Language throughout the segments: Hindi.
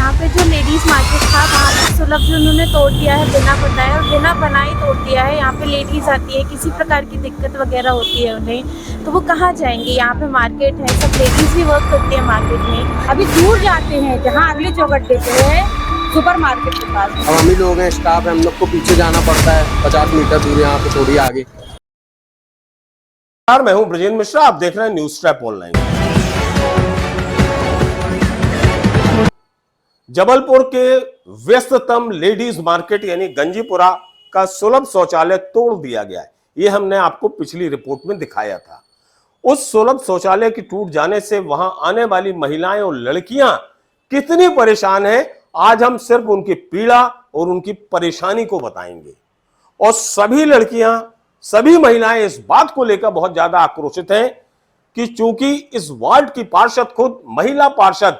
यहाँ पे जो लेडीज़ मार्केट था वहाँ पे सुलभ जो उन्होंने तोड़ दिया है बिना बताए और बिना बनाए तोड़ दिया है। यहाँ पे लेडीज़ आती है, किसी प्रकार की दिक्कत वगैरह होती है उन्हें, तो वो कहाँ जाएंगी। यहाँ पे मार्केट है, सब लेडीज़ भी वर्क करती है मार्केट में। अभी दूर जाते हैं जहाँ अगले चौगड्डे पे है सुपर मार्केट के पास। अब हम ही लोग हैं, स्टाफ है, हम लोग को पीछे जाना पड़ता है 50 मीटर दूर, यहाँ पे थोड़ी आगे। मैं हूं ब्रजेंद्र मिश्रा, आप देख रहे हैं न्यूज ट्रैप ऑनलाइन। जबलपुर के व्यस्ततम लेडीज मार्केट यानी गंजीपुरा का सुलभ शौचालय तोड़ दिया गया है। ये हमने आपको पिछली रिपोर्ट में दिखाया था। उस सुलभ शौचालय की टूट जाने से वहां आने वाली महिलाएं और लड़कियां कितनी परेशान हैं, आज हम सिर्फ उनकी पीड़ा और उनकी परेशानी को बताएंगे। और सभी लड़कियां, सभी महिलाएं इस बात को लेकर बहुत ज्यादा आक्रोशित हैं कि चूंकि इस वार्ड की पार्षद खुद महिला पार्षद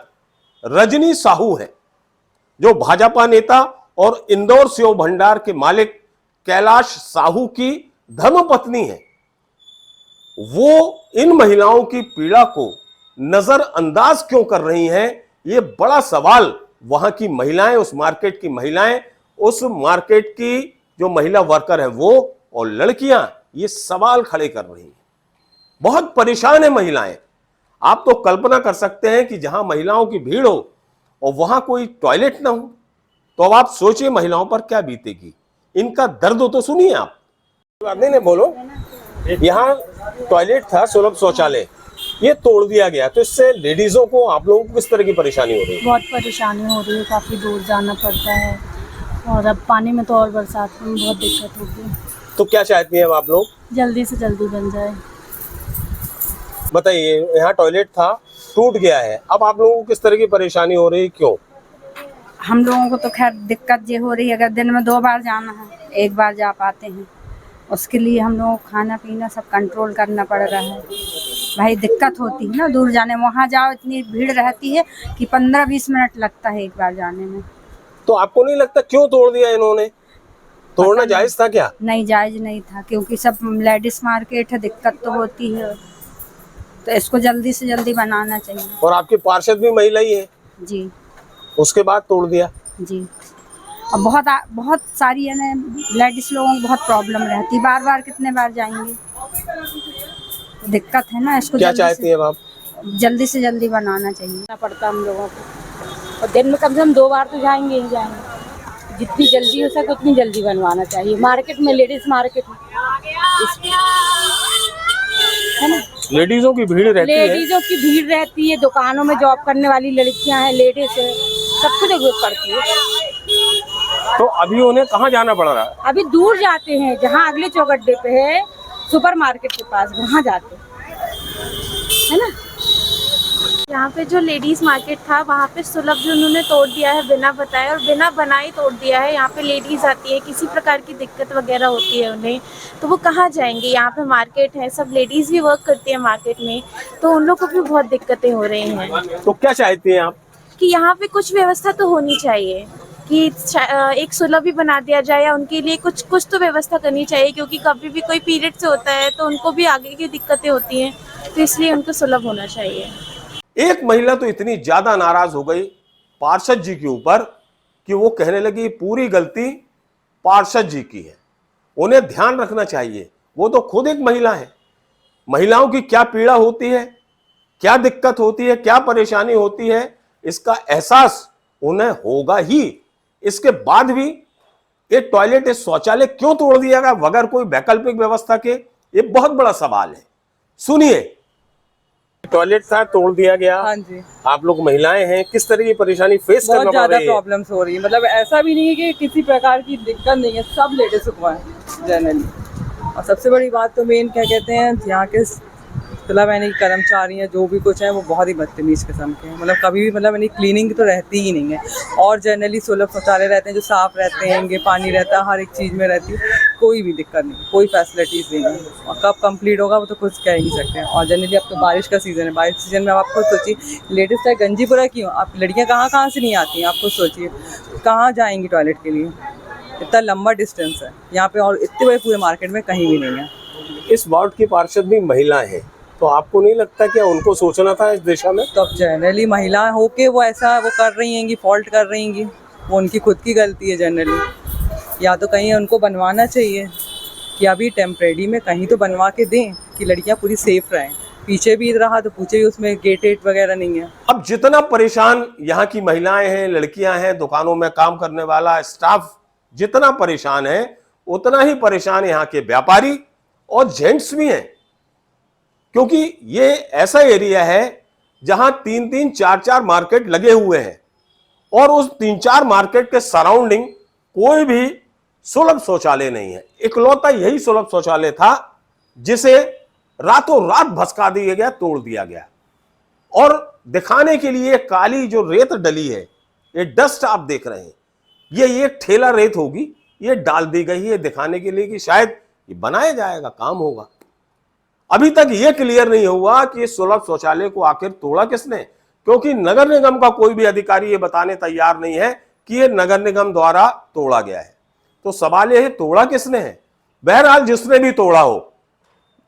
रजनी साहू है, जो भाजपा नेता और इंदौर सेव भंडार के मालिक कैलाश साहू की धर्मपत्नी है, वो इन महिलाओं की पीड़ा को नजरअंदाज क्यों कर रही हैं, ये बड़ा सवाल वहां की महिलाएं, उस मार्केट की महिलाएं, उस मार्केट की जो महिला वर्कर है वो और लड़कियां ये सवाल खड़े कर रही हैं। बहुत परेशान है महिलाएं। आप तो कल्पना कर सकते हैं कि जहां महिलाओं की भीड़ हो और वहां कोई टॉयलेट ना हो, तो अब आप सोचिए महिलाओं पर क्या बीतेगी। इनका दर्द तो सुनिए आप। नहीं बोलो, यहाँ टॉयलेट था, सुलभ शौचालय, ये तोड़ दिया गया, तो इससे लेडीजों को, आप लोगों को किस तरह की परेशानी हो रही है? बहुत परेशानी हो रही है, काफ़ी दूर जाना पड़ता है और अब पानी में तो और बरसात में बहुत दिक्कत होती है। तो क्या चाहती हैं अब आप लोग? जल्दी से जल्दी बन जाए। बताइए, यहाँ टॉयलेट था, टूट गया है, अब आप लोगों को किस तरह की परेशानी हो रही है, क्यों? हम लोगों को तो खैर दिक्कत ये हो रही है, अगर दिन में 2 बार जाना है, 1 बार जा पाते हैं, उसके लिए हम लोगों को खाना पीना सब कंट्रोल करना पड़ रहा है। भाई दिक्कत होती है ना, दूर जाने में, वहाँ जाओ इतनी भीड़ रहती है कि 15-20 मिनट लगता है 1 बार जाने में। तो आपको नहीं लगता क्यों तोड़ दिया इन्होंने? तोड़ना जायज था क्या? नहीं, जायज नहीं था, क्योंकि सब लेडीज मार्केट है, दिक्कत तो होती है, तो इसको जल्दी से जल्दी बनाना चाहिए। और आपकी पार्षद भी महिला ही है जी, उसके बाद तोड़ दिया? जी। अब बहुत सारी है ना लेडीज लोगों को बहुत प्रॉब्लम रहती, बार बार कितने बार जाएंगे, दिक्कत है ना। इसको क्या चाहती हैं आप? जल्दी से जल्दी बनाना चाहिए पड़ता हम लोगों को, और दिन में कम से कम 2 बार तो जाएंगे ही जाएंगे। जितनी जल्दी हो सके उतनी जल्दी बनवाना चाहिए। मार्केट में, लेडीज मार्केट है ना, लेडीजों की भीड़ रहती है। लेडीजों की भीड़ रहती है, दुकानों में जॉब करने वाली लड़कियां हैं, लेडीज है, सब कुछ जरूरत पड़ती है। तो अभी उन्हें कहाँ जाना पड़ रहा है? अभी दूर जाते हैं जहाँ अगले चौगड्डे पे है सुपर मार्केट के पास, वहाँ जाते है ना। यहाँ पे जो लेडीज़ मार्केट था वहाँ पे सुलभ जो उन्होंने तोड़ दिया है बिना बताए और बिना बनाए तोड़ दिया है। यहाँ पे लेडीज़ आती है, किसी प्रकार की दिक्कत वगैरह होती है उन्हें, तो वो कहाँ जाएंगी। यहाँ पे मार्केट है, सब लेडीज़ भी वर्क करती है मार्केट में, तो उन लोग को भी बहुत दिक्कतें हो रही हैं। तो क्या चाहती हैं आप? कि यहाँ पे कुछ व्यवस्था तो होनी चाहिए कि एक सुलभ भी बना दिया जाए, या उनके लिए कुछ तो व्यवस्था करनी चाहिए, क्योंकि कभी भी कोई पीरियड से होता है तो उनको भी आगे की दिक्कतें होती हैं, तो इसलिए उनको सुलभ होना चाहिए। एक महिला तो इतनी ज्यादा नाराज हो गई पार्षद जी के ऊपर कि वो कहने लगी पूरी गलती पार्षद जी की है, उन्हें ध्यान रखना चाहिए। वो तो खुद एक महिला है, महिलाओं की क्या पीड़ा होती है, क्या दिक्कत होती है, क्या परेशानी होती है, इसका एहसास उन्हें होगा ही। इसके बाद भी ये टॉयलेट, इस शौचालय क्यों तोड़ दिया गया बगैर कोई वैकल्पिक व्यवस्था के, ये बहुत बड़ा सवाल है। सुनिए, टॉयलेट था, तोड़ दिया गया। हाँ जी, आप लोग महिलाएं हैं, किस तरह की परेशानी फेस करना बहुत पड़ ज्यादा रही है? प्रॉब्लम्स हो रही है। मतलब ऐसा भी नहीं है कि किसी प्रकार की दिक्कत नहीं है, सब लेडीज को है जनरली। और सबसे बड़ी बात तो मेन क्या कहते हैं, यहाँ के मतलब यानी कर्मचारी हैं जो भी कुछ है वो बहुत ही बदतमीज किस्म के हैं। मतलब कभी भी मतलब यानी क्लीनिंग तो रहती ही नहीं है, और जनरली सुलभ शौचालय रहते हैं जो साफ़ रहते हैं, पानी रहता है, हर एक चीज़ में रहती है, कोई भी दिक्कत नहीं, कोई फैसिलिटीज़ नहीं है। और कब कंप्लीट होगा वो तो कुछ कह ही नहीं सकते हैं। और जनरली अब तो बारिश का सीज़न है, बारिश सीजन में अब आप खुद सोचिए, लेडीज़ चाहे गंजीपुरा की हो, आप लड़कियाँ कहाँ से नहीं आती हैं, आप खुद सोचिए कहाँ जाएंगी टॉयलेट के लिए। इतना लंबा डिस्टेंस है यहाँ पे, और इतने बड़े पूरे मार्केट में कहीं भी नहीं है। इस वार्ड की पार्षद भी महिला है, तो आपको नहीं लगता कि उनको सोचना था इस दिशा में? तो अब जनरली महिला होके वो ऐसा वो कर रही हैंगी, फॉल्ट कर रही हैंगी, वो उनकी खुद की गलती है जनरली। या तो कहीं उनको बनवाना चाहिए कि अभी टेम्परेरी में कहीं तो बनवा के दें कि लड़कियां पूरी सेफ रहें। पीछे भी रहा तो पूछे भी उसमें गेट वेट वगैरह नहीं है। अब जितना परेशान यहाँ की महिलाएं हैं, लड़कियां हैं, दुकानों में काम करने वाला स्टाफ जितना परेशान है, उतना ही परेशान यहाँ के व्यापारी और जेंट्स भी हैं, क्योंकि ये ऐसा एरिया है जहां 3-3, 4-4 मार्केट लगे हुए हैं और उस 3-4 मार्केट के सराउंडिंग कोई भी सुलभ शौचालय नहीं है। इकलौता यही सुलभ शौचालय था जिसे रातों रात भसका दिया गया, तोड़ दिया गया। और दिखाने के लिए काली जो रेत डली है, ये डस्ट आप देख रहे हैं, ये एक ठेला रेत होगी, ये डाल दी गई है दिखाने के लिए कि शायद ये बनाया जाएगा, काम होगा। अभी तक ये क्लियर नहीं हुआ कि इस सुलभ शौचालय को आखिर तोड़ा किसने, क्योंकि नगर निगम का कोई भी अधिकारी ये बताने तैयार नहीं है कि ये नगर निगम द्वारा तोड़ा गया है। तो सवाल यह है, तोड़ा किसने है? बहरहाल जिसने भी तोड़ा हो,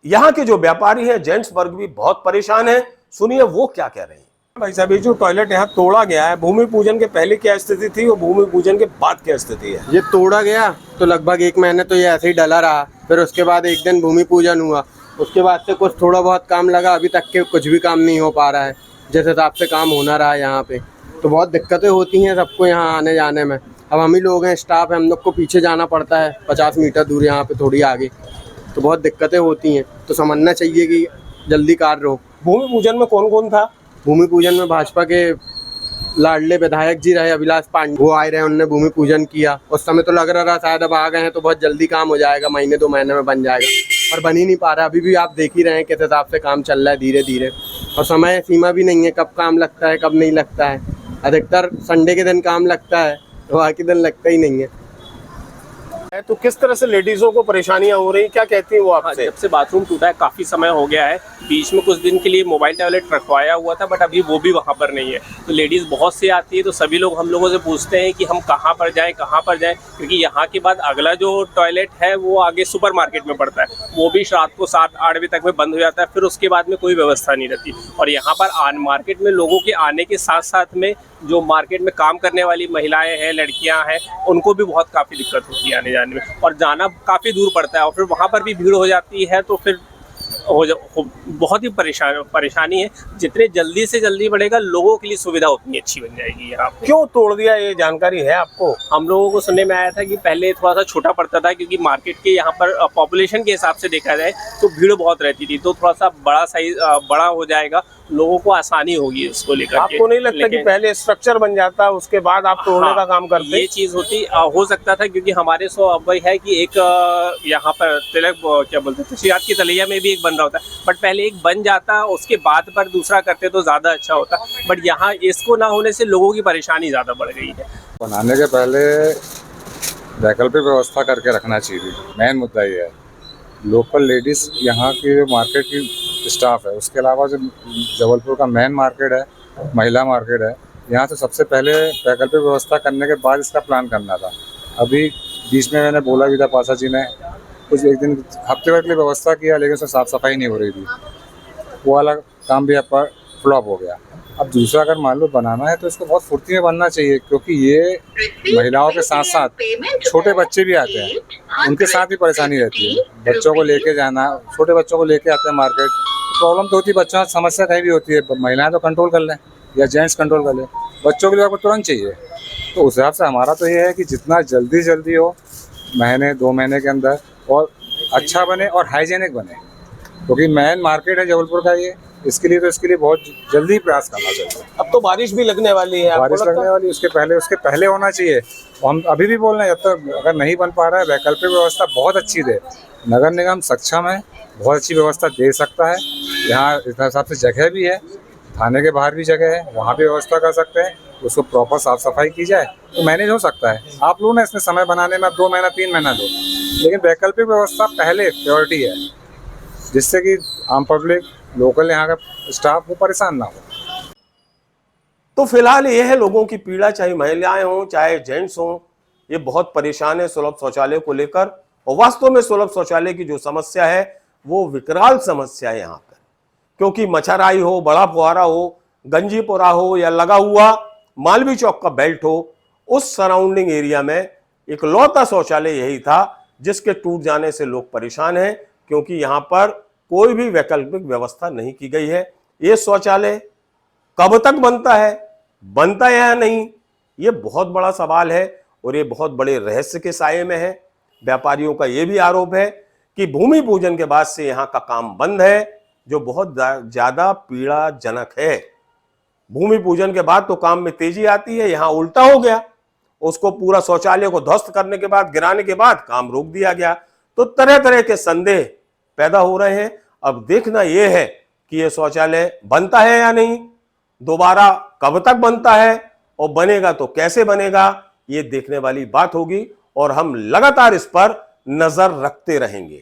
यहाँ के जो व्यापारी हैं, जेंट्स वर्ग भी बहुत परेशान है। सुनिए वो क्या कह रहे हैं। भाई साहब, ये जो टॉयलेट यहाँ तोड़ा गया है, भूमि पूजन के पहले क्या स्थिति थी और भूमि पूजन के बाद क्या स्थिति है? ये तोड़ा गया तो लगभग 1 महीने तो ये ऐसे ही डला रहा, फिर उसके बाद एक दिन भूमि पूजन हुआ, उसके बाद से कुछ थोड़ा बहुत काम लगा, अभी तक के कुछ भी काम नहीं हो पा रहा है जिस हिसाब से काम होना रहा है यहाँ पे। तो बहुत दिक्कतें होती हैं सबको यहाँ आने जाने में। अब हम ही लोग हैं, स्टाफ है, हम लोग को पीछे जाना पड़ता है 50 मीटर दूर यहाँ पे थोड़ी आगे, तो बहुत दिक्कतें होती हैं। तो समझना चाहिए कि जल्दी कार्य हो। भूमि पूजन में कौन कौन था? भूमि पूजन में भाजपा के लाडले विधायक जी रहे अभिलाष पांडे, वो आए रहे, उन्होंने भूमि पूजन किया। उस समय तो लग रहा शायद अब आ गए हैं तो बहुत जल्दी काम हो जाएगा, महीने 2 महीने में बन जाएगा, पर बन ही नहीं पा रहा। अभी भी आप देख ही रहे हैं किस हिसाब से काम चल रहा है धीरे धीरे, और समय सीमा भी नहीं है कब काम लगता है कब नहीं लगता है। अधिकतर संडे के दिन काम लगता है, बाकी दिन लगता ही नहीं है। तो किस तरह से लेडीजों को परेशानियां हो रही, क्या कहती हैं वो आपसे? जब से बाथरूम टूटा है काफ़ी समय हो गया है, बीच में कुछ दिन के लिए मोबाइल टॉयलेट रखवाया हुआ था, बट अभी वो भी वहाँ पर नहीं है। तो लेडीज़ बहुत सी आती है, तो सभी लोग हम लोगों से पूछते हैं कि हम कहाँ पर जाएं, क्योंकि यहाँ के बाद अगला जो टॉयलेट है वो आगे सुपर मार्केट में पड़ता है, वो भी रात को 7-8 बजे तक में बंद हो जाता है, फिर उसके बाद में कोई व्यवस्था नहीं रहती। और यहाँ पर मार्केट में लोगों के आने के साथ साथ में जो मार्केट में काम करने वाली महिलाएं हैं, लड़कियां हैं, उनको भी बहुत काफ़ी दिक्कत होती है आने जाने में, और जाना काफ़ी दूर पड़ता है, और फिर वहाँ पर भी भीड़ हो जाती है, तो फिर बहुत ही परेशानी है। जितने जल्दी से जल्दी बढ़ेगा, लोगों के लिए सुविधा उतनी अच्छी बन जाएगी। यहाँ पे क्यों तोड़ दिया, ये जानकारी है आपको? हम लोगों को सुनने में आया था कि पहले थोड़ा सा छोटा पड़ता था, क्योंकि मार्केट के यहाँ पर पॉपुलेशन के हिसाब से देखा जाए तो भीड़ बहुत रहती थी, तो थोड़ा सा बड़ा साइज बड़ा हो जाएगा, लोगों को आसानी होगी इसको लेकर। आपको नहीं लगता कि पहले स्ट्रक्चर बन जाता उसके बाद आप तोड़ने का काम करते? ये चीज़ हो सकता था, क्योंकि हमारे वही है कि एक यहाँ पर तिलक क्या बोलते हैं, तशियात की तलैया में भी एक बन रहा होता है, बट पहले एक बन जाता, उसके बाद पर दूसरा करते तो ज़्यादा अच्छा होता। बट यहाँ इसको ना होने से लोगों की परेशानी ज़्यादा बढ़ गई है। बनाने के पहले वैकल्पिक व्यवस्था करके रखना चाहिए, मेन मुद्दा ये है। लोकल लेडीज़ यहाँ की जो मार्केट की स्टाफ है, उसके अलावा जो जबलपुर का मेन मार्केट है, महिला मार्केट है, यहाँ तो सबसे पहले वैकल्पिक व्यवस्था करने के बाद इसका प्लान करना था। अभी बीच में मैंने बोला भी था, पासा जी ने कुछ एक दिन हफ्ते भर के लिए व्यवस्था किया, लेकिन उसमें साफ़ सफाई नहीं हो रही थी, वो वाला काम भी आपका फ्लॉप हो गया। अब दूसरा अगर मान लो बनाना है तो इसको बहुत फुर्ती में बनना चाहिए, क्योंकि ये महिलाओं के साथ साथ छोटे बच्चे भी आते हैं, उनके साथ भी परेशानी रहती है। बच्चों को लेके जाना, छोटे बच्चों को लेके आते हैं मार्केट, प्रॉब्लम तो होती है, बच्चों की समस्या कहीं भी होती है। महिलाएं तो कंट्रोल कर लें या जेंट्स कंट्रोल कर लें, बच्चों के लिए आपको तुरंत चाहिए। तो उस हिसाब से हमारा तो ये है कि जितना जल्दी हो, महीने 2 महीने के अंदर, और अच्छा बने और हाइजेनिक बने, क्योंकि मेन मार्केट है जबलपुर का ये, इसके लिए बहुत जल्दी प्रयास करना चाहिए। अब तो बारिश भी लगने वाली है, बारिश लगने वाली, उसके पहले होना चाहिए। हम अभी भी बोल रहे हैं, जब तक अगर नहीं बन पा रहा है, वैकल्पिक व्यवस्था बहुत अच्छी दे। नगर निगम सक्षम है, बहुत अच्छी व्यवस्था दे सकता है। यहाँ इस हिसाब से जगह भी है, थाने के बाहर भी जगह है, वहाँ भी व्यवस्था कर सकते हैं। उसको प्रॉपर साफ सफाई की जाए तो मैनेज हो सकता है। आप लोग ना इसमें समय बनाने में 2 महीना 3 महीना दो, लेकिन वैकल्पिक व्यवस्था पहले प्रायोरिटी है, जिससे कि आम पब्लिक, लोकल यहाँ का स्टाफ वो परेशान ना हो। तो फिलहाल ये है लोगों की पीड़ा, चाहे महिलाएं हों चाहे जेंट्स हों, ये बहुत परेशान है सुलभ शौचालय को लेकर। और वास्तव में सुलभ शौचालय की जो समस्या है वो विकराल समस्या है यहाँ पर, क्योंकि मछराई हो, बड़ा फुहारा हो, गंजीपुरा हो या लगा हुआ मालवीय चौक का बेल्ट हो, उस सराउंडिंग एरिया में इकलौता शौचालय यही था जिसके टूट जाने से लोग परेशान हैं, क्योंकि यहां पर कोई भी वैकल्पिक व्यवस्था नहीं की गई है। ये शौचालय कब तक बनता है या नहीं, ये बहुत बड़ा सवाल है और ये बहुत बड़े रहस्य के साये में है। व्यापारियों का ये भी आरोप है कि भूमि पूजन के बाद से यहाँ का काम बंद है, जो बहुत ज्यादा पीड़ाजनक है। भूमि पूजन के बाद तो काम में तेजी आती है, यहाँ उल्टा हो गया। उसको पूरा शौचालय को ध्वस्त करने के बाद, गिराने के बाद काम रोक दिया गया। तो तरह तरह के संदेह पैदा हो रहे हैं। अब देखना यह है कि यह शौचालय बनता है या नहीं, दोबारा कब तक बनता है और बनेगा तो कैसे बनेगा, ये देखने वाली बात होगी और हम लगातार इस पर नजर रखते रहेंगे।